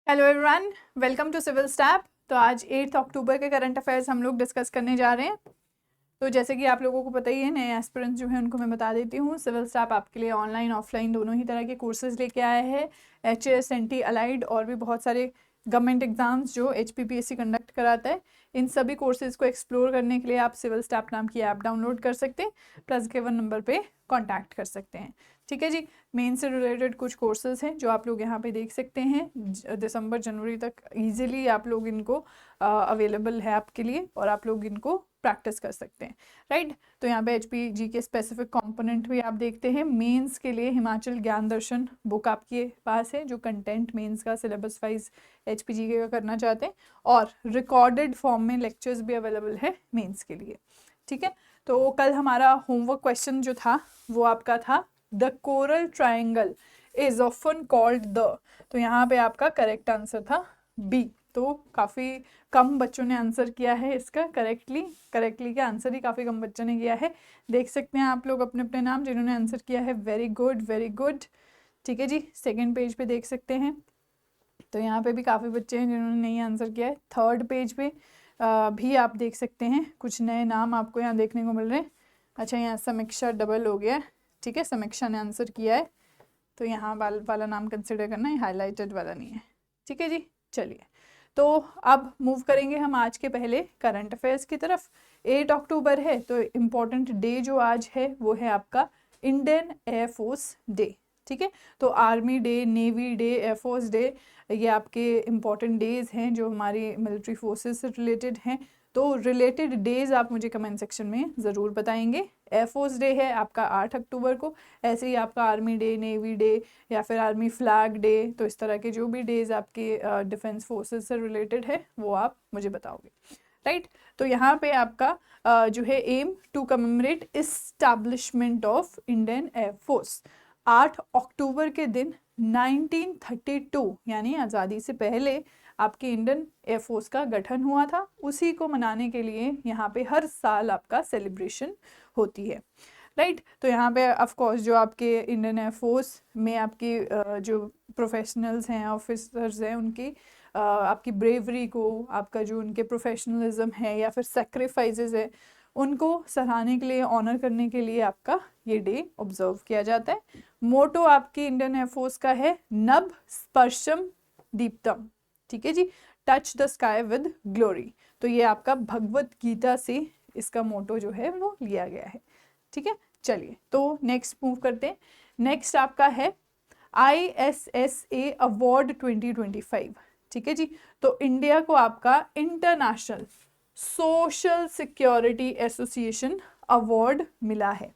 Hello everyone, welcome to Civil Step. तो आज 8 अक्टूबर के करंट अफेयर्स हम लोग डिस्कस करने जा रहे हैं। तो जैसे कि आप लोगों को पता ही है, नए एस्पिरेंट्स जो हैं उनको मैं बता देती हूँ। सिविल स्टैप आपके लिए ऑनलाइन ऑफलाइन दोनों ही तरह के कोर्सेज लेके आया है। HS, NT, अलाइड और भी बहुत सारे गवर्नमेंट एग्जाम्स जो HPPSC कंडक्ट कराता है, इन सभी कोर्सेज को एक्सप्लोर करने के लिए आप सिविल स्टैप नाम की ऐप डाउनलोड कर सकते हैं, प्लस गिवन नंबर पे कॉन्टैक्ट कर सकते हैं। ठीक है जी। मेन से रिलेटेड कुछ कोर्सेज हैं जो आप लोग यहाँ पे देख सकते हैं। दिसंबर जनवरी तक इजीली आप लोग इनको अवेलेबल है आपके लिए और आप लोग इनको प्रैक्टिस कर सकते हैं। राइट, तो यहाँ पे HPG के स्पेसिफिक कंपोनेंट भी आप देखते हैं। मेंस के लिए हिमाचल ज्ञान दर्शन बुक आपके पास है, जो कंटेंट मेंस का सिलेबस वाइज HPG का करना चाहते हैं, और रिकॉर्डेड फॉर्म में लेक्चर्स भी अवेलेबल है मेंस के लिए। ठीक है, तो कल हमारा होमवर्क क्वेश्चन जो था वो आपका था the coral triangle is often called the. तो यहाँ पे आपका करेक्ट आंसर था बी। तो काफ़ी कम बच्चों ने आंसर किया है इसका करेक्टली का आंसर ही काफ़ी कम बच्चों ने किया है। देख सकते हैं आप लोग अपने अपने नाम जिन्होंने आंसर किया है। Very good very good. ठीक है जी, सेकंड पेज पे देख सकते हैं। तो यहाँ पे भी काफ़ी बच्चे हैं जिन्होंने नहीं आंसर किया है। थर्ड पेज पे भी आप देख सकते हैं, कुछ नए नाम आपको यहाँ देखने को मिल रहे हैं। अच्छा, यहाँ समीक्षा डबल हो गया है। ठीक है, समीक्षा ने आंसर किया है, तो यहाँ वाला नाम कंसिडर करना है, हाईलाइटेड वाला नहीं है। ठीक है जी, चलिए तो अब मूव करेंगे हम आज के पहले करंट अफेयर्स की तरफ। 8 अक्टूबर है, तो इम्पोर्टेंट डे जो आज है वो है आपका इंडियन एयरफोर्स डे। ठीक है, तो army day, navy day, air force day, ये आपके इम्पॉर्टेंट डेज हैं जो हमारी मिलिट्री फोर्सेस से रिलेटेड हैं। तो रिलेटेड डेज आप मुझे कमेंट सेक्शन में ज़रूर बताएंगे। एयरफोर्स डे है आपका 8 अक्टूबर को, ऐसे ही आपका आर्मी डे, नेवी डे या फिर आर्मी फ्लैग डे, तो इस तरह के जो भी डेज आपके डिफेंस फोर्सेस से रिलेटेड है वो आप मुझे बताओगे। राइट, तो यहाँ पे आपका जो है aim to commemorate establishment of Indian Air Force. 8 अक्टूबर के दिन 1932 यानी आज़ादी से पहले आपके इंडियन एयरफोर्स का गठन हुआ था। उसी को मनाने के लिए यहाँ पे हर साल आपका सेलिब्रेशन होती है। राइट, तो यहाँ पे ऑफ कोर्स जो आपके इंडियन एयरफोर्स में आपके जो प्रोफेशनल्स हैं, ऑफिसर्स हैं, उनकी आपकी ब्रेवरी को, आपका जो उनके प्रोफेशनलिज्म है या फिर सेक्रीफाइसेस है, उनको सराहने के लिए, ऑनर करने के लिए आपका ये डे ऑब्जर्व किया जाता है। मोटो आपकी इंडियन एयरफोर्स का है नभ स्पर्शम दीप्तम। ठीक है जी, touch the sky with glory. तो ये आपका भगवत गीता से इसका मोटो जो है वो लिया गया है। ठीक है, चलिए तो नेक्स्ट मूव करते हैं। नेक्स्ट आपका है ISSA अवार्ड 2025। ठीक है जी, तो इंडिया को आपका international social security association award मिला है।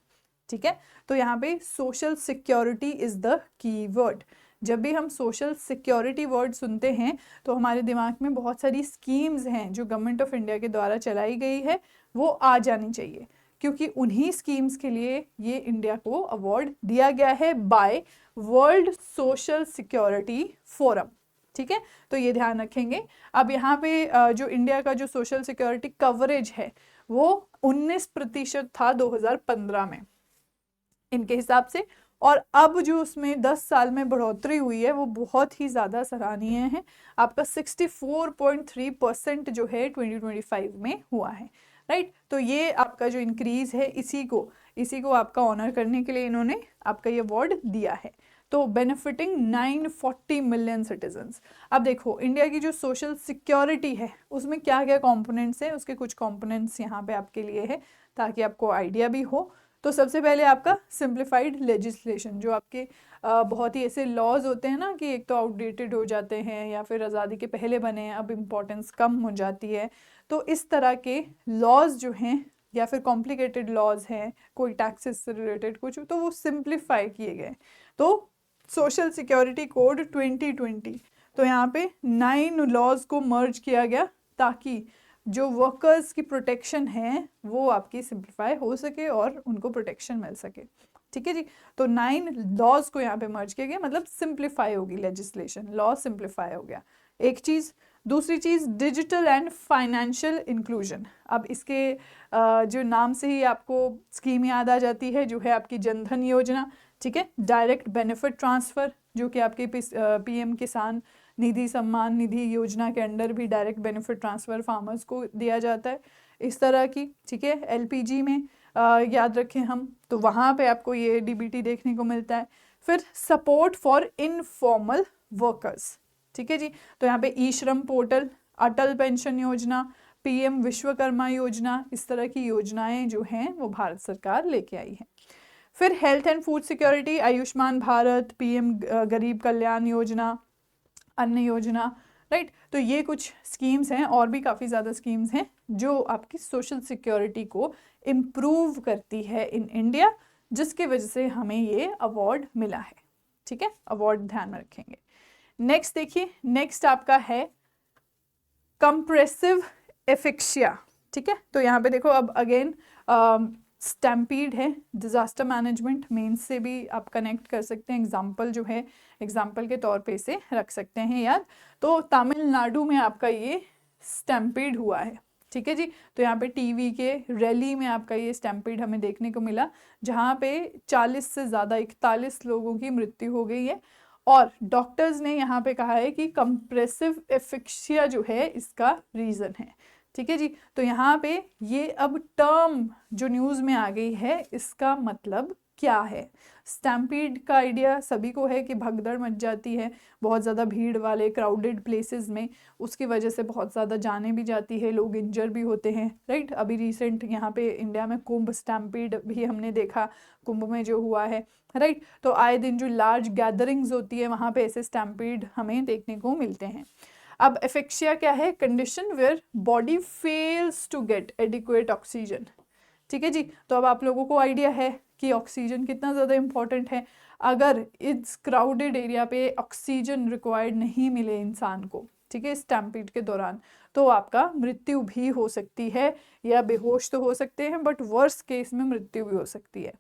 ठीक है, तो यहाँ पे social security is the keyword. जब भी हम सोशल सिक्योरिटी वर्ड सुनते हैं तो हमारे दिमाग में बहुत सारी स्कीम्स हैं जो गवर्नमेंट ऑफ इंडिया के द्वारा चलाई गई है, वो आ जानी चाहिए, क्योंकि उन्हीं स्कीम्स के लिए ये इंडिया को अवार्ड दिया गया है by World Social Security Forum. ठीक है, तो ये ध्यान रखेंगे। अब यहाँ पे जो इंडिया का जो सोशल सिक्योरिटी कवरेज है वो 19% था 2015 में इनके हिसाब से, और अब जो उसमें 10 साल में बढ़ोतरी हुई है वो बहुत ही ज़्यादा सराहनीय है। आपका 64.3% जो है 2025 में हुआ है। राइट, तो ये आपका जो इंक्रीज है इसी को आपका ऑनर करने के लिए इन्होंने आपका ये अवार्ड दिया है। तो बेनिफिटिंग 940 मिलियन सिटीजन्स। अब देखो इंडिया की जो सोशल सिक्योरिटी है उसमें क्या क्या कंपोनेंट्स हैं, उसके कुछ कंपोनेंट्स यहाँ पे आपके लिए है ताकि आपको आइडिया भी हो। तो सबसे पहले आपका सिंप्लीफाइड लेजिस्लेशन, जो आपके बहुत ही ऐसे लॉज होते हैं ना कि एक तो आउटडेटेड हो जाते हैं या फिर आज़ादी के पहले बने हैं, अब इम्पोर्टेंस कम हो जाती है। तो इस तरह के लॉज जो हैं या फिर कॉम्प्लिकेटेड लॉज हैं, कोई टैक्सेस से रिलेटेड कुछ, तो वो सिंप्लीफाई किए गए। तो सोशल सिक्योरिटी कोड 2020, तो यहाँ पे 9 लॉज को मर्ज किया गया ताकि जो वर्कर्स की प्रोटेक्शन है वो आपकी सिंप्लीफाई हो सके और उनको प्रोटेक्शन मिल सके। ठीक है जी, तो 9 लॉज को यहाँ पे मर्ज किया गया, मतलब सिंप्लीफाई होगी लेजिस्लेशन, लॉ सिंप्लीफाई हो गया। एक चीज़, दूसरी चीज़ डिजिटल एंड फाइनेंशियल इंक्लूजन। अब इसके जो नाम से ही आपको स्कीम याद आ जाती है, जो है आपकी जनधन योजना। ठीक है, डायरेक्ट बेनिफिट ट्रांसफ़र, जो कि आपके PM किसान निधि सम्मान निधि योजना के अंडर भी डायरेक्ट बेनिफिट ट्रांसफर फार्मर्स को दिया जाता है इस तरह की, ठीक है। एलपीजी में याद रखें हम, तो वहाँ पे आपको ये डीबीटी देखने को मिलता है। फिर सपोर्ट फॉर इनफॉर्मल वर्कर्स, ठीक है जी, तो यहाँ पे ई श्रम पोर्टल, अटल पेंशन योजना, पीएम विश्वकर्मा योजना, इस तरह की योजनाएं जो हैं वो भारत सरकार लेके आई है। फिर health and food security, Ayushman Bharat, PM गरीब कल्याण योजना, अन्न योजना, राइट। तो ये कुछ स्कीम्स हैं, और भी काफ़ी ज़्यादा स्कीम्स हैं जो आपकी सोशल सिक्योरिटी को इम्प्रूव करती है इन इंडिया, जिसके वजह से हमें ये अवार्ड मिला है, ठीक है। अवार्ड ध्यान में रखेंगे। नेक्स्ट देखिए, नेक्स्ट आपका है कंप्रेसिव एफिक्सिया, ठीक है। तो यहाँ पे देखो, अब अगेन स्टैम्पीड है, डिजास्टर मैनेजमेंट मेंस से भी आप कनेक्ट कर सकते हैं, एग्जाम्पल जो है एग्जाम्पल के तौर पे इसे रख सकते हैं याद। तो तमिलनाडु में आपका ये स्टैम्पीड हुआ है, ठीक है जी। तो यहाँ पे टीवी के रैली में आपका ये स्टैम्पीड हमें देखने को मिला, जहाँ पे 40 से ज़्यादा 41 लोगों की मृत्यु हो गई है, और डॉक्टर्स ने यहाँ पे कहा है कि कंप्रेसिव एफिक्सिया जो है इसका रीज़न है, ठीक है जी। तो यहाँ पे ये अब टर्म जो न्यूज़ में आ गई है, इसका मतलब क्या है। स्टैम्पीड का आइडिया सभी को है कि भगदड़ मच जाती है बहुत ज़्यादा भीड़ वाले क्राउडेड प्लेसेस में, उसकी वजह से बहुत ज़्यादा जाने भी जाती है, लोग इंजर भी होते हैं, राइट। अभी रिसेंट यहाँ पे इंडिया में कुंभ स्टैम्पीड भी हमने देखा, कुंभ में जो हुआ है, राइट। तो आए दिन जो लार्ज गैदरिंग्स होती है वहाँ पे ऐसे स्टैम्पीड हमें देखने को मिलते हैं। अब एफिक्सिया क्या है, condition where body fails to get adequate oxygen, ठीक है जी। तो अब आप लोगों को आइडिया है कि ऑक्सीजन कितना ज़्यादा इम्पॉर्टेंट है। अगर इस क्राउडेड एरिया पे ऑक्सीजन रिक्वायर्ड नहीं मिले इंसान को, ठीक है, स्टैम्पीड के दौरान, तो आपका मृत्यु भी हो सकती है, या बेहोश तो हो सकते हैं, बट वर्स्ट केस में मृत्यु भी हो सकती है,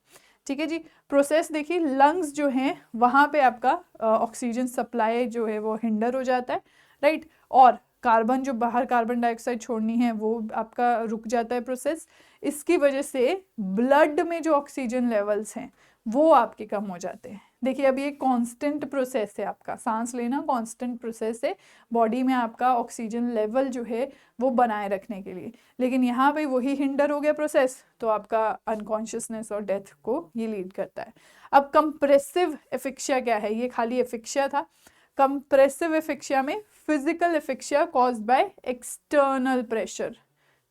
ठीक है जी। प्रोसेस देखिए, लंग्स जो हैं वहाँ पे आपका ऑक्सीजन सप्लाई जो है वो हिंडर हो जाता है, राइट। और कार्बन जो बाहर कार्बन डाइऑक्साइड छोड़नी है वो आपका रुक जाता है प्रोसेस। इसकी वजह से ब्लड में जो ऑक्सीजन लेवल्स हैं वो आपके कम हो जाते हैं। देखिए, अब ये कांस्टेंट प्रोसेस है, आपका सांस लेना कांस्टेंट प्रोसेस है बॉडी में, आपका ऑक्सीजन लेवल जो है वो बनाए रखने के लिए, लेकिन यहाँ पे वही हिंडर हो गया प्रोसेस, तो आपका अनकॉन्शियसनेस और डेथ को ये लीड करता है। अब कंप्रेसिव एफिक्सिया क्या है, ये खाली एफिक्सिया था। कंप्रेसिव एफिक्सिया में physical asphyxia caused by external pressure,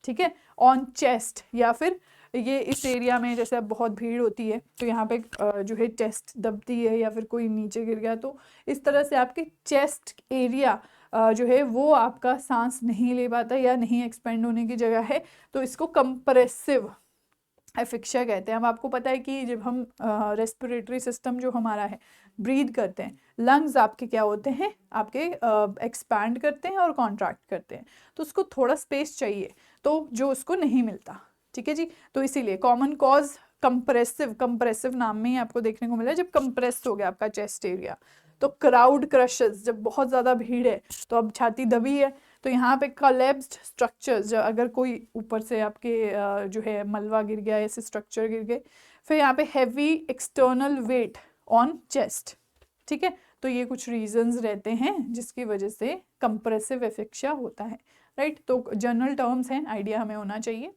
ठीक है, ऑन चेस्ट, या फिर ये इस एरिया में जैसे अब बहुत भीड़ होती है तो यहाँ पे जो है चेस्ट दबती है, या फिर कोई नीचे गिर गया, तो इस तरह से आपके चेस्ट एरिया जो है वो आपका सांस नहीं ले पाता या नहीं एक्सपेंड होने की जगह है, तो इसको कंप्रेसिव एफिक्सिया कहते हैं। अब आपको पता है कि जब हम रेस्पिरेटरी सिस्टम जो हमारा है ब्रीद करते हैं, लंग्स आपके क्या होते हैं, आपके एक्सपैंड करते हैं और कॉन्ट्रैक्ट करते हैं, तो उसको थोड़ा स्पेस चाहिए, तो जो उसको नहीं मिलता, ठीक है जी। तो इसीलिए कॉमन कॉज कंप्रेसिव नाम में ही आपको देखने को मिला है, जब कंप्रेस हो गया आपका चेस्ट एरिया। तो क्राउड क्रशेस, जब बहुत ज़्यादा भीड़ है तो अब छाती दबी है, तो यहाँ पे कोलैप्स्ड स्ट्रक्चर्स, अगर कोई ऊपर से आपके जो है मलबा गिर गया, ऐसे स्ट्रक्चर गिर गए। फिर यहाँ पे heavy external weight on chest, ठीक है। तो ये कुछ रीजंस रहते हैं जिसकी वजह से कंप्रेसिव एफिक्सिया होता है, राइट। तो जनरल टर्म्स हैं, आइडिया हमें होना चाहिए।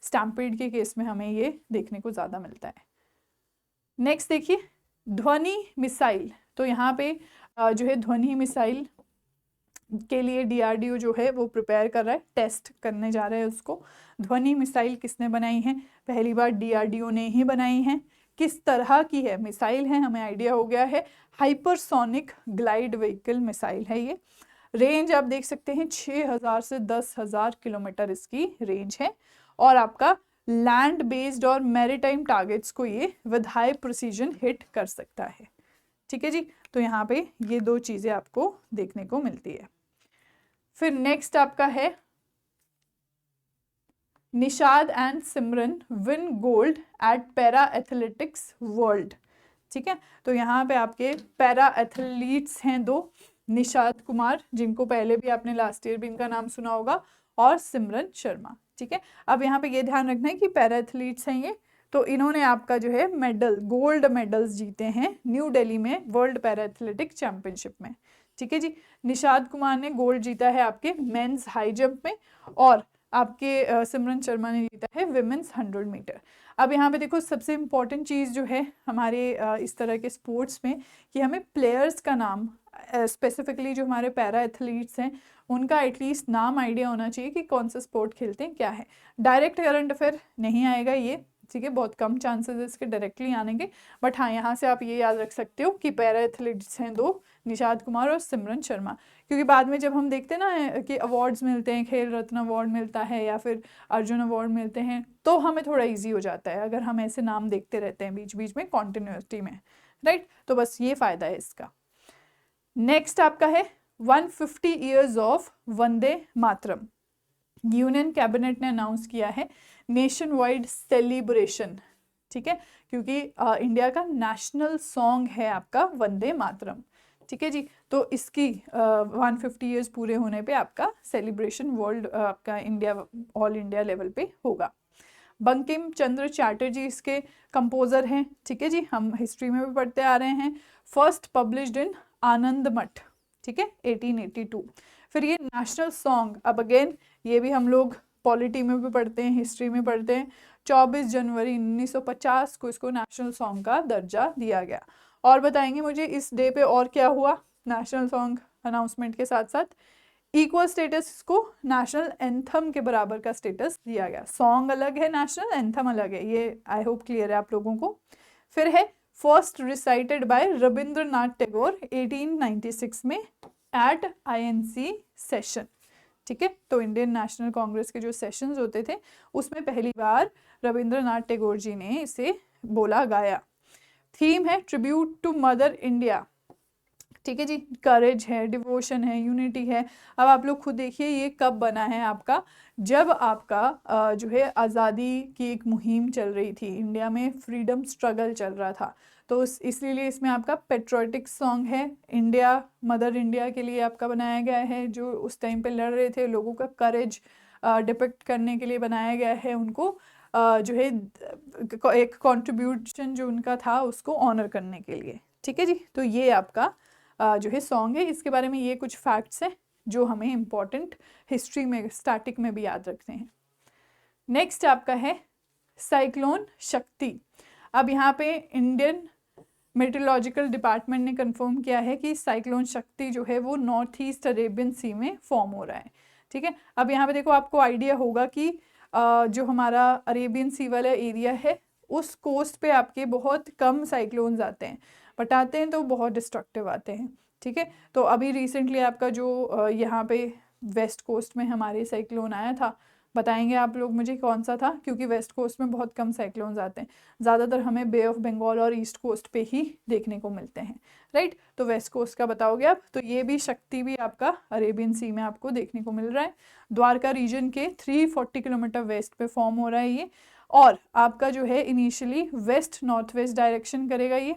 स्टैम्पीड के केस में हमें ये देखने को ज़्यादा मिलता है। नेक्स्ट देखिए, ध्वनि मिसाइल। तो यहाँ पे जो है ध्वनि मिसाइल के लिए डीआरडीओ जो है वो प्रिपेयर कर रहा है, टेस्ट करने जा रहे हैं उसको। ध्वनि मिसाइल किसने बनाई है, पहली बार डीआरडीओ ने ही बनाई है। किस तरह की है मिसाइल है, हमें आइडिया हो गया है, हाइपरसोनिक ग्लाइड व्हीकल मिसाइल है ये। रेंज आप देख सकते हैं 6000 से 10,000 किलोमीटर इसकी रेंज है, और आपका लैंड बेस्ड और मैरीटाइम टारगेट्स को ये विद हाई प्रिसीजन हिट कर सकता है, ठीक है जी। तो यहाँ पे ये दो चीज़ें आपको देखने को मिलती है। फिर नेक्स्ट आपका है Nishad and Simran win gold eight para athletics world, ठीक है। तो यहाँ पे आपके पैरा एथलीट्स हैं दो, निषाद कुमार, जिनको पहले भी आपने लास्ट ईयर भी इनका नाम सुना होगा, और सिमरन शर्मा, ठीक है। अब यहाँ पे ये ध्यान रखना है कि पैरा एथलीट्स हैं ये, तो इन्होंने आपका जो है मेडल, गोल्ड मेडल्स जीते हैं न्यू दिल्ली में वर्ल्ड पैरा एथलेटिक चैंपियनशिप में, ठीक है जी। निषाद कुमार ने गोल्ड जीता है आपके मेंस हाई जंप में, और आपके सिमरन शर्मा ने जीता है विमेंस 100 मीटर। अब यहाँ पे देखो सबसे इम्पॉर्टेंट चीज़ जो है हमारे इस तरह के स्पोर्ट्स में कि हमें प्लेयर्स का नाम, स्पेसिफिकली जो हमारे पैरा एथलीट्स हैं उनका एटलीस्ट नाम आइडिया होना चाहिए कि कौन सा स्पोर्ट खेलते हैं क्या है। डायरेक्ट करंट अफेयर नहीं आएगा ये, ठीक है, बहुत कम चांसेस है इसके डायरेक्टली आने के, बट हाँ यहाँ से आप ये याद रख सकते हो कि पैरा एथलीट्स हैं दो, निषाद कुमार और सिमरन शर्मा। क्योंकि बाद में जब हम देखते हैं ना कि अवार्ड्स मिलते हैं, खेल रत्न अवार्ड मिलता है या फिर अर्जुन अवार्ड मिलते हैं, तो हमें थोड़ा ईजी हो जाता है अगर हम ऐसे नाम देखते रहते हैं बीच बीच में कॉन्टिन्यूटी में, राइट। तो बस ये फ़ायदा है इसका। नेक्स्ट आपका है 150 years of Vande Mataram. Union cabinet ने अनाउंस किया है नेशन वाइड सेलिब्रेशन, ठीक है, क्योंकि इंडिया का नेशनल सॉन्ग है आपका वंदे मातरम, ठीक है जी। तो इसकी 150 ईयर्स पूरे होने पे आपका सेलिब्रेशन वर्ल्ड आपका इंडिया ऑल इंडिया लेवल पे होगा। बंकिम चंद्र चैटर्जी इसके कंपोजर हैं, ठीक है जी, हम हिस्ट्री में भी पढ़ते आ रहे हैं। फर्स्ट पब्लिश्ड इन आनंद मठ, ठीक है, 1882। फिर ये नेशनल सॉन्ग, अब अगेन ये भी हम लोग पॉलिटी में भी पढ़ते हैं, हिस्ट्री में पढ़ते हैं, 24 जनवरी 1950 को इसको नेशनल सॉन्ग का दर्जा दिया गया। और बताएंगे मुझे इस डे पे और क्या हुआ नेशनल सॉन्ग अनाउंसमेंट के साथ साथ। इक्वल स्टेटस इसको नेशनल एंथम के बराबर का स्टेटस दिया गया। सॉन्ग अलग है, नेशनल एंथम अलग है, ये आई होप क्लियर है आप लोगों को। फिर है first recited by Rabindranath Tagore 1896 में एट INC सेशन, ठीक है। तो इंडियन नेशनल कांग्रेस के जो सेशंस होते थे उसमें पहली बार रविंद्रनाथ टैगोर जी ने इसे बोला गाया। थीम है ट्रिब्यूट टू मदर इंडिया, ठीक है जी, करेज है, डिवोशन है, यूनिटी है। अब आप लोग खुद देखिए ये कब बना है आपका, जब आपका जो है आज़ादी की एक मुहिम चल रही थी इंडिया में, फ्रीडम स्ट्रगल चल रहा था, तो इसलिए इसमें आपका पेट्रियोटिक सॉन्ग है, इंडिया मदर इंडिया के लिए आपका बनाया गया है, जो उस टाइम पे लड़ रहे थे, लोगों का करेज डिपिक्ट करने के लिए बनाया गया है, उनको जो है एक कंट्रीब्यूशन जो उनका था उसको ऑनर करने के लिए, ठीक है जी। तो ये आपका जो है सॉन्ग है, इसके बारे में ये कुछ फैक्ट्स हैं जो हमें इम्पॉर्टेंट हिस्ट्री में स्टैटिक में भी याद रखते हैं। नेक्स्ट आपका है साइक्लोन शक्ति। अब यहाँ पे इंडियन मेट्रोलॉजिकल डिपार्टमेंट ने कंफर्म किया है कि साइक्लोन शक्ति जो है वो नॉर्थ ईस्ट अरेबियन सी में फॉर्म हो रहा है, ठीक है। अब यहाँ पे देखो आपको आइडिया होगा कि जो हमारा अरेबियन सी वाला एरिया है उस कोस्ट पे आपके बहुत कम साइक्लोन्स आते हैं, बट आते हैं तो बहुत डिस्ट्रक्टिव आते हैं, ठीक है। तो अभी रिसेंटली आपका जो यहाँ पे वेस्ट कोस्ट में हमारे साइक्लोन आया था, बताएंगे आप लोग मुझे कौन सा था, क्योंकि वेस्ट कोस्ट में बहुत कम साइक्लोन्स आते हैं, ज़्यादातर हमें बे ऑफ बंगाल और ईस्ट कोस्ट पे ही देखने को मिलते हैं, राइट। तो वेस्ट कोस्ट का बताओगे आप, तो ये भी शक्ति भी आपका अरेबियन सी में आपको देखने को मिल रहा है। द्वारका रीजन के 340 किलोमीटर वेस्ट पे फॉर्म हो रहा है ये, और आपका जो है initially west north west direction करेगा ये,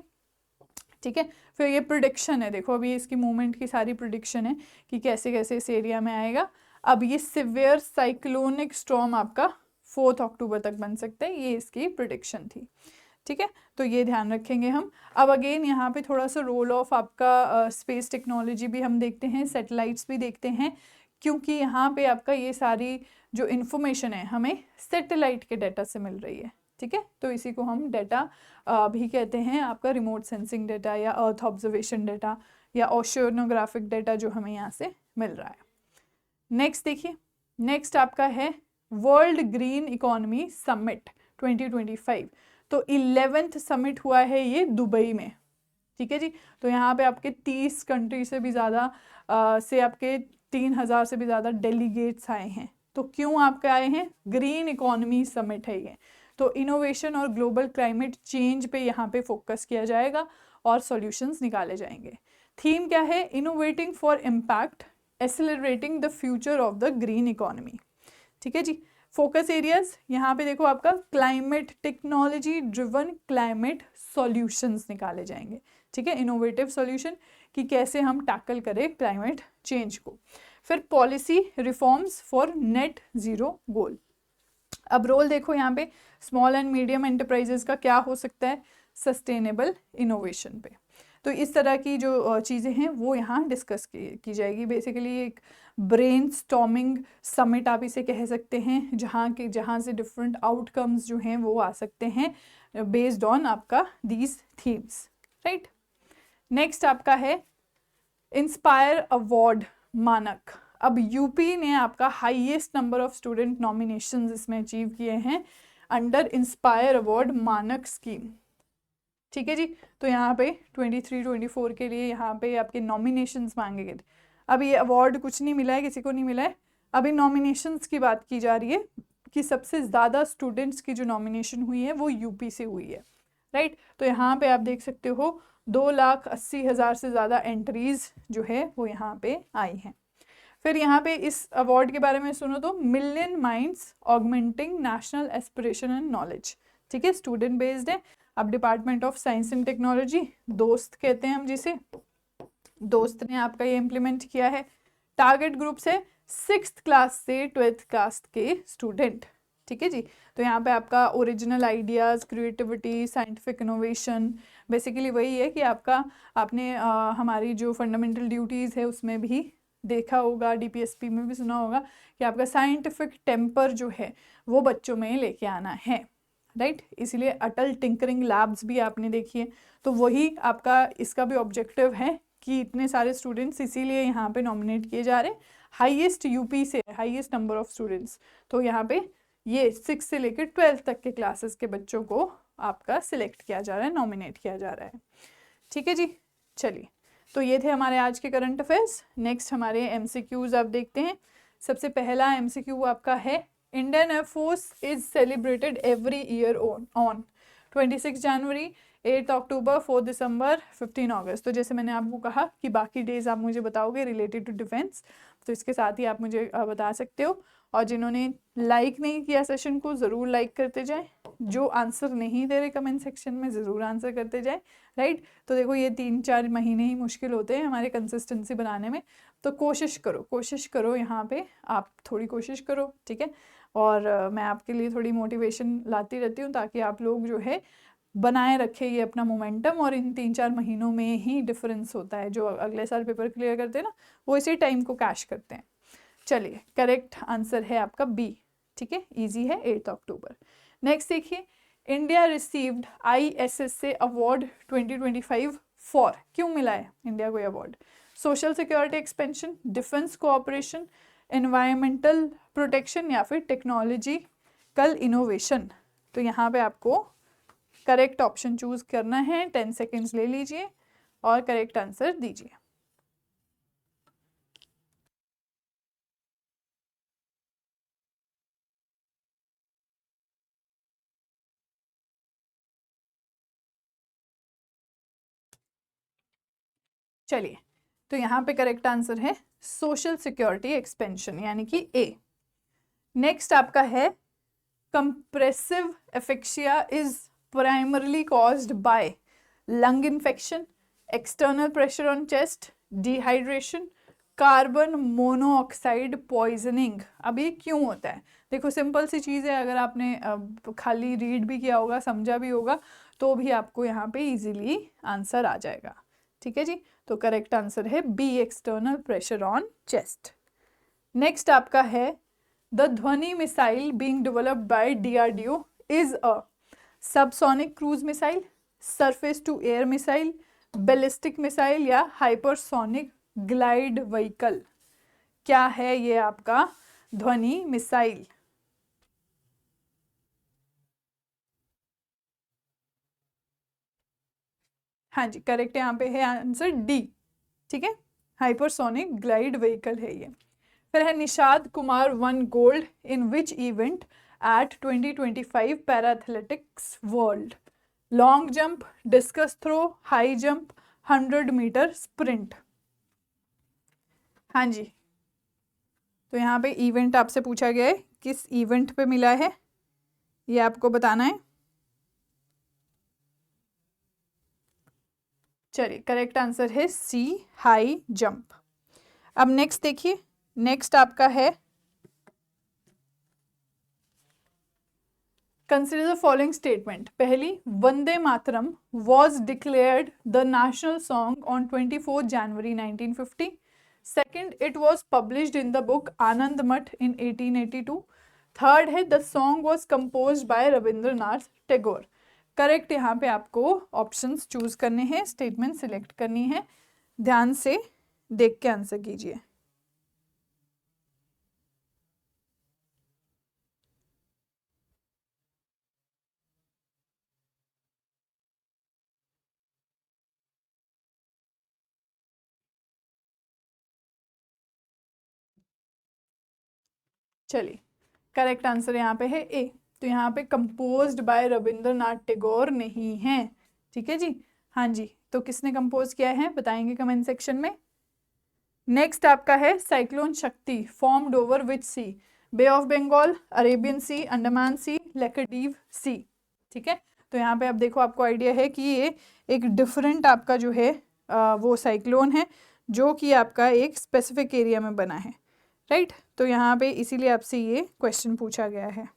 ठीक है। फिर ये प्रिडिक्शन है, देखो अभी इसकी मूवमेंट की सारी प्रिडिक्शन है कि कैसे कैसे इस एरिया में आएगा। अब ये सिवियर साइक्लोनिक स्टॉर्म आपका 4 अक्टूबर तक बन सकता है, ये इसकी प्रिडिक्शन थी, ठीक है। तो ये ध्यान रखेंगे हम। अब अगेन यहाँ पे थोड़ा सा रोल ऑफ आपका स्पेस टेक्नोलॉजी भी हम देखते हैं, सैटेलाइट्स भी देखते हैं, क्योंकि यहाँ पे आपका ये सारी जो इन्फॉर्मेशन है हमें सैटेलाइट के डाटा से मिल रही है, ठीक है। तो इसी को हम डाटा भी कहते हैं, आपका रिमोट सेंसिंग डाटा या अर्थ ऑब्जर्वेशन डाटा या ओशियोनोग्राफिक डाटा जो हमें यहाँ से मिल रहा है। नेक्स्ट देखिए, नेक्स्ट आपका है वर्ल्ड ग्रीन इकोनॉमी समिट 2025। तो 11th समिट हुआ है ये दुबई में, ठीक है जी। तो यहाँ पे आपके 30 कंट्री से भी ज़्यादा से आपके 3000 से भी ज़्यादा डेलीगेट्स आए हैं। तो क्यों आपके आए हैं, ग्रीन इकोनॉमी समिट है ये, तो इनोवेशन और ग्लोबल क्लाइमेट चेंज पे यहाँ पे फोकस किया जाएगा और सॉल्यूशंस निकाले जाएंगे। थीम क्या है, innovating for impact, accelerating the future of the green economy, ठीक है जी। फोकस एरियाज यहाँ पे देखो आपका climate technology driven climate solutions निकाले जाएंगे, ठीक है, इनोवेटिव सॉल्यूशन कि कैसे हम टैकल करें क्लाइमेट चेंज को। फिर policy reforms for net zero goal. अब रोल देखो यहाँ पे स्मॉल एंड मीडियम एंटरप्राइजेस का क्या हो सकता है, सस्टेनेबल इनोवेशन पे। तो इस तरह की जो चीज़ें हैं वो यहाँ डिस्कस की जाएगी। बेसिकली एक ब्रेन स्टॉर्मिंग समिट आप इसे कह सकते हैं, जहाँ से डिफरेंट आउटकम्स जो हैं वो आ सकते हैं बेस्ड ऑन आपका दीज थीम्स, राइट। नेक्स्ट आपका है इंस्पायर अवार्ड मानक। अब यूपी ने आपका highest number of student nominations इसमें अचीव किए हैं अंडर इंस्पायर अवार्ड मानक स्कीम, ठीक है जी। तो यहाँ पे 23-24 के लिए यहाँ पे आपके नॉमिनेशंस मांगे गए थे। अब ये अवार्ड कुछ नहीं मिला है, किसी को नहीं मिला है। अभी नॉमिनेशंस की बात की जा रही है कि सबसे ज़्यादा स्टूडेंट्स की जो नॉमिनेशन हुई है वो यूपी से हुई है, राइट। तो यहाँ पे आप देख सकते हो 2,80,000 से ज़्यादा एंट्रीज जो है वो यहाँ पे आई हैं। फिर यहाँ पे इस अवार्ड के बारे में सुनो तो million minds augmenting national aspiration and knowledge, ठीक है, स्टूडेंट बेस्ड है। अब department of science and technology, दोस्त कहते हैं हम जिसे, दोस्त ने आपका ये इम्प्लीमेंट किया है। टारगेट ग्रुप से 6th क्लास से 12th क्लास के स्टूडेंट, ठीक है जी। तो यहाँ पे आपका original ideas, creativity, scientific innovation, basically वही है कि आपने हमारी जो फंडामेंटल ड्यूटीज़ है उसमें भी देखा होगा, डीपीएसपी में भी सुना होगा कि आपका साइंटिफिक टेम्पर जो है वो बच्चों में लेके आना है, राइट। इसलिए अटल टिंकरिंग लैब्स भी आपने देखी है। तो वही आपका इसका भी ऑब्जेक्टिव है कि इतने सारे स्टूडेंट्स इसीलिए यहाँ पे नॉमिनेट किए जा रहे हैं। हाईएस्ट यूपी से, हाईएस्ट नंबर ऑफ स्टूडेंट्स, तो यहाँ पे ये 6 से लेकर 12 तक के क्लासेस के बच्चों को आपका सिलेक्ट किया जा रहा है, नॉमिनेट किया जा रहा है, ठीक है जी। चलिए, तो ये थे हमारे आज के करंट अफेयर्स। नेक्स्ट हमारे एमसीक्यूज आप देखते हैं। सबसे पहला एमसीक्यू आपका है Indian air force is celebrated every year on 26 जनवरी, 8 अक्टूबर, 4 दिसंबर, 15 अगस्त। तो जैसे मैंने आपको कहा कि बाकी डेज आप मुझे बताओगे रिलेटेड टू डिफेंस, तो इसके साथ ही आप मुझे बता सकते हो। और जिन्होंने लाइक नहीं किया सेशन को ज़रूर लाइक करते जाए, जो आंसर नहीं दे रहे कमेंट सेक्शन में ज़रूर आंसर करते जाए, राइट। तो देखो ये 3-4 महीने ही मुश्किल होते हैं हमारे कंसिस्टेंसी बनाने में, तो कोशिश करो यहाँ पे आप थोड़ी कोशिश करो, ठीक है। और मैं आपके लिए थोड़ी मोटिवेशन लाती रहती हूँ ताकि आप लोग जो है बनाए रखे ये अपना मोमेंटम, और इन 3-4 महीनों में ही डिफरेंस होता है। जो अगले साल पेपर क्लियर करते हैं ना, वो इसी टाइम को कैश करते हैं। चलिए, करेक्ट आंसर है आपका बी, ठीक है, इजी है, 8 अक्टूबर। नेक्स्ट देखिए, India received ISSA award 2025 for, क्यों मिला है इंडिया को award? Social security expansion, defence cooperation, environmental protection या फिर टेक्नोलॉजिकल इनोवेशन। तो यहाँ पे आपको करेक्ट ऑप्शन चूज करना है। 10 सेकेंड्स ले लीजिए और करेक्ट आंसर दीजिए। चलिए, तो यहाँ पे करेक्ट आंसर है सोशल सिक्योरिटी एक्सपेंशन, यानी कि ए। नेक्स्ट आपका है compressive asphyxia is primarily caused by lung infection, external pressure on chest, dehydration, carbon monoxide poisoning. अब ये क्यों होता है? देखो सिंपल सी चीज़ है, अगर आपने खाली रीड भी किया होगा, समझा भी होगा, तो भी आपको यहाँ पे इजीली आंसर आ जाएगा, ठीक है जी। तो करेक्ट आंसर है B, external pressure on chest. Next आपका है the Dhvani missile being developed by DRDO is a subsonic cruise missile, surface to air missile, ballistic missile या हाइपरसोनिक ग्लाइड व्हीकल। क्या है ये आपका ध्वनि मिसाइल? हाँ जी, करेक्ट यहाँ पे है आंसर डी, ठीक है, हाइपरसोनिक ग्लाइड व्हीकल है ये। फिर है Nishad Kumar one gold in which event at 2025 para athletics world? Long jump, discus throw, high jump, 100 metre sprint. हाँ जी, तो यहाँ पे इवेंट आपसे पूछा गया है, किस इवेंट पे मिला है ये आपको बताना है। चलिए, करेक्ट आंसर है सी, हाई जंप। अब नेक्स्ट देखिए, नेक्स्ट आपका है कंसिडर द फॉलोइंग स्टेटमेंट। पहली, Vande Mataram was declared the national song on 24 January 1950। Second, it was published in the book Anand Math in 1882। Third है, the song was compose by Rabindranath Tagore. Correct यहाँ पे आपको options choose करने हैं, स्टेटमेंट सिलेक्ट करनी है, ध्यान से देख के आंसर कीजिए। चलिए, करेक्ट आंसर यहाँ पे है ए। तो यहाँ पे कंपोज्ड बाय रविंद्रनाथ टैगोर नहीं है, ठीक है जी। हाँ जी, तो किसने कंपोज किया है बताएंगे कमेंट सेक्शन में। नेक्स्ट आपका है cyclone Shakti formed over which sea? Bay of Bengal, Arabian Sea, Andaman Sea, Laccadive Sea. ठीक है, तो यहाँ पे आप देखो, आपको आइडिया है कि ये एक डिफरेंट आपका जो है वो साइक्लोन है जो कि आपका एक स्पेसिफिक एरिया में बना है, राइट। तो यहाँ पे इसीलिए आपसे ये क्वेश्चन पूछा गया है।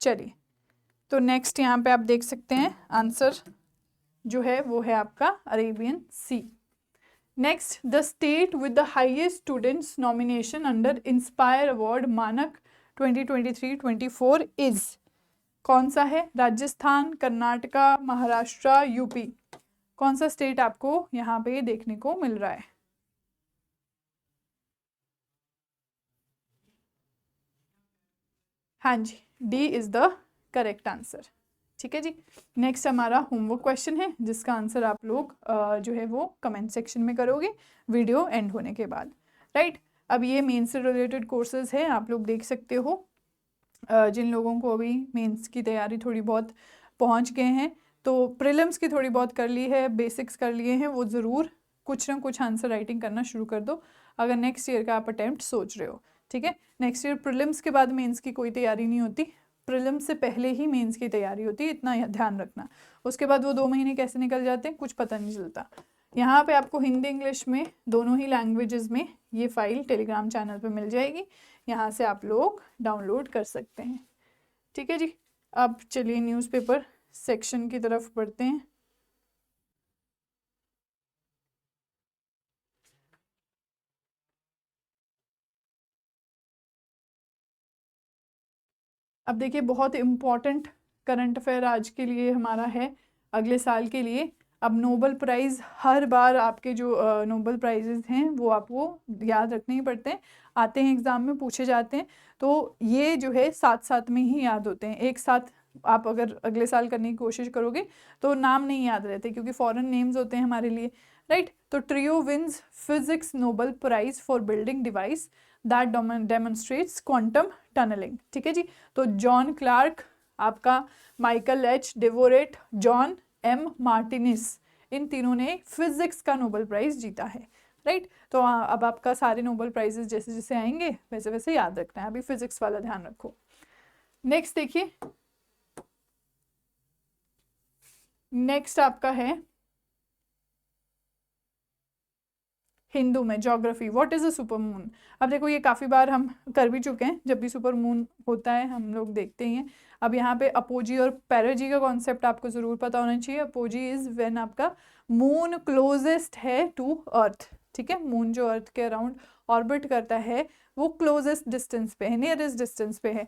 चलिए, तो नेक्स्ट यहाँ पे आप देख सकते हैं आंसर जो है वो है आपका Arabian sea. Next, the state with the highest students nomination under Inspire award MANAK 2023-24 is? कौन सा है? राजस्थान, कर्नाटका, महाराष्ट्र, यूपी। कौन सा स्टेट आपको यहाँ पे देखने को मिल रहा है? हाँ जी, D is the correct answer. ठीक है जी। नेक्स्ट हमारा होमवर्क क्वेश्चन है जिसका आंसर आप लोग जो है वो कमेंट सेक्शन में करोगे वीडियो एंड होने के बाद, राइट। अब ये मेंस से रिलेटेड कोर्सेज है, आप लोग देख सकते हो। जिन लोगों को अभी मेंस की तैयारी थोड़ी बहुत पहुंच गए हैं, तो प्रीलिम्स की थोड़ी बहुत कर ली है, बेसिक्स कर लिए हैं, वो ज़रूर कुछ ना कुछ आंसर राइटिंग करना शुरू कर दो अगर नेक्स्ट ईयर का आप अटेम्प्ट सोच रहे हो। ठीक है, नेक्स्ट ईयर प्रीलिम्स के बाद मेंस की कोई तैयारी नहीं होती, प्रीलिम्स से पहले ही मेंस की तैयारी होती है, इतना ध्यान रखना। उसके बाद वो 2 महीने कैसे निकल जाते हैं कुछ पता नहीं चलता। यहाँ पे आपको हिंदी इंग्लिश में दोनों ही लैंग्वेजेस में ये फाइल टेलीग्राम चैनल पे मिल जाएगी, यहाँ से आप लोग डाउनलोड कर सकते हैं। ठीक है जी, अब चलिए न्यूज़पेपर सेक्शन की तरफ बढ़ते हैं। अब देखिए, बहुत इम्पॉर्टेंट करंट अफेयर आज के लिए हमारा है, अगले साल के लिए। अब नोबेल प्राइज़, हर बार आपके जो नोबेल प्राइजेज हैं वो आपको याद रखने ही पड़ते हैं, आते हैं एग्ज़ाम में पूछे जाते हैं, तो ये जो है साथ साथ में ही याद होते हैं। एक साथ आप अगर अगले साल करने की कोशिश करोगे तो नाम नहीं याद रहते क्योंकि फॉरेन नेम्स होते हैं हमारे लिए, राइट। तो trio wins physics Nobel prize for building device that demonstrates quantum tunnelling. ठीक है जी, तो जॉन क्लार्क, आपका Michael H Devoret, John M Martinis, इन तीनों ने फिजिक्स का नोबेल प्राइज जीता है, राइट। तो अब आपका सारे नोबेल प्राइजेस जैसे जैसे आएंगे वैसे वैसे याद रखना है, अभी फिजिक्स वाला ध्यान रखो। नेक्स्ट देखिए, नेक्स्ट आपका है हिंदू में geography, what is a super moon. अब देखो, ये काफ़ी बार हम कर भी चुके हैं, जब भी सुपर मून होता है हम लोग देखते ही हैं। अब यहाँ पे अपोजी और पेरिजी का कॉन्सेप्ट आपको ज़रूर पता होना चाहिए। अपोजी इज व्हेन आपका मून क्लोजेस्ट है टू अर्थ। ठीक है, मून जो अर्थ के अराउंड ऑर्बिट करता है वो क्लोजेस्ट डिस्टेंस पे है, नियरेस्ट डिस्टेंस पे है।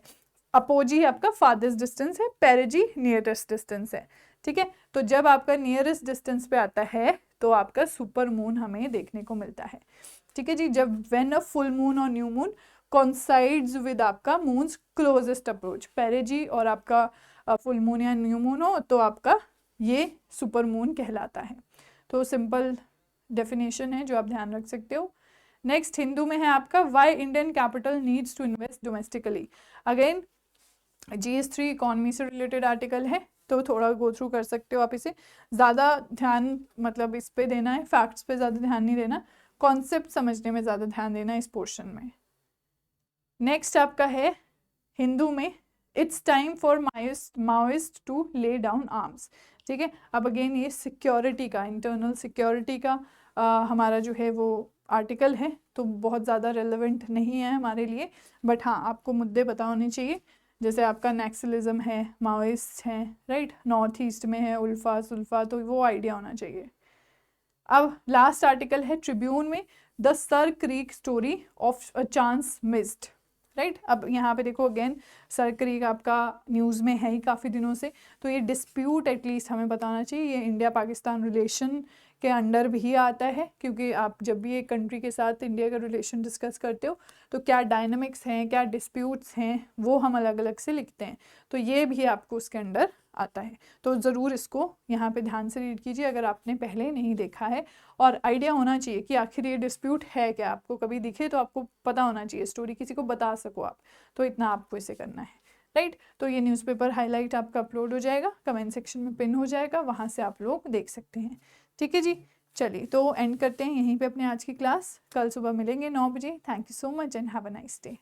अपोजी आपका फारदेस्ट डिस्टेंस है, पेरिजी नियरेस्ट डिस्टेंस है। ठीक है, तो जब आपका नियरेस्ट डिस्टेंस पे आता है तो आपका सुपर मून हमें देखने को मिलता है। ठीक है जी, जब व्हेन अ फुल मून और न्यू मून कोइंसाइड्स विद आपका मून्स क्लोजेस्ट अप्रोच, पेरिजी और आपका फुल मून या न्यू मून हो तो आपका ये सुपर मून कहलाता है। तो सिंपल डेफिनेशन है जो आप ध्यान रख सकते हो। नेक्स्ट हिंदू में है आपका why Indian capital needs to invest domestically. Again GS3 economy से रिलेटेड आर्टिकल है, तो थोड़ा गो थ्रू कर सकते हो आप इसे, ज़्यादा ध्यान मतलब इस पे देना है, फैक्ट्स पे ज़्यादा ध्यान नहीं देना, कॉन्सेप्ट समझने में ज़्यादा ध्यान देना है इस पोर्शन में। नेक्स्ट आपका है हिंदू में it's time for Maoist to lay down arms. ठीक है। अब अगेन ये सिक्योरिटी का, इंटरनल सिक्योरिटी का हमारा जो है वो आर्टिकल है, तो बहुत ज़्यादा रेलेवेंट नहीं है हमारे लिए, बट हाँ आपको मुद्दे पता होने चाहिए। जैसे आपका नक्सलिज्म है, माओइस्ट हैं, राइट, नॉर्थ ईस्ट में है उल्फा सुल्फा, तो वो आइडिया होना चाहिए। अब लास्ट आर्टिकल है ट्रिब्यून में, the sir creek story of a chance missed, right. अब यहाँ पे देखो अगेन सर क्रीक आपका न्यूज़ में है ही काफ़ी दिनों से, तो ये डिस्प्यूट एटलीस्ट हमें बताना चाहिए, ये इंडिया पाकिस्तान रिलेशन के अंडर भी आता है, क्योंकि आप जब भी एक कंट्री के साथ इंडिया का रिलेशन डिस्कस करते हो तो क्या डायनामिक्स हैं, क्या डिस्प्यूट्स हैं, वो हम अलग अलग से लिखते हैं, तो ये भी आपको उसके अंडर आता है। तो ज़रूर इसको यहाँ पे ध्यान से रीड कीजिए अगर आपने पहले नहीं देखा है, और आइडिया होना चाहिए कि आखिर ये डिस्प्यूट है क्या, आपको कभी दिखे तो आपको पता होना चाहिए, स्टोरी किसी को बता सको आप, तो इतना आपको इसे करना है, राइट। तो ये न्यूज़पेपर हाईलाइट आपका अपलोड हो जाएगा, कमेंट सेक्शन में पिन हो जाएगा, वहाँ से आप लोग देख सकते हैं, ठीक है जी। चलिए तो एंड करते हैं यहीं पे अपने आज की क्लास, कल सुबह मिलेंगे 9 बजे। Thank you so much and have a nice day.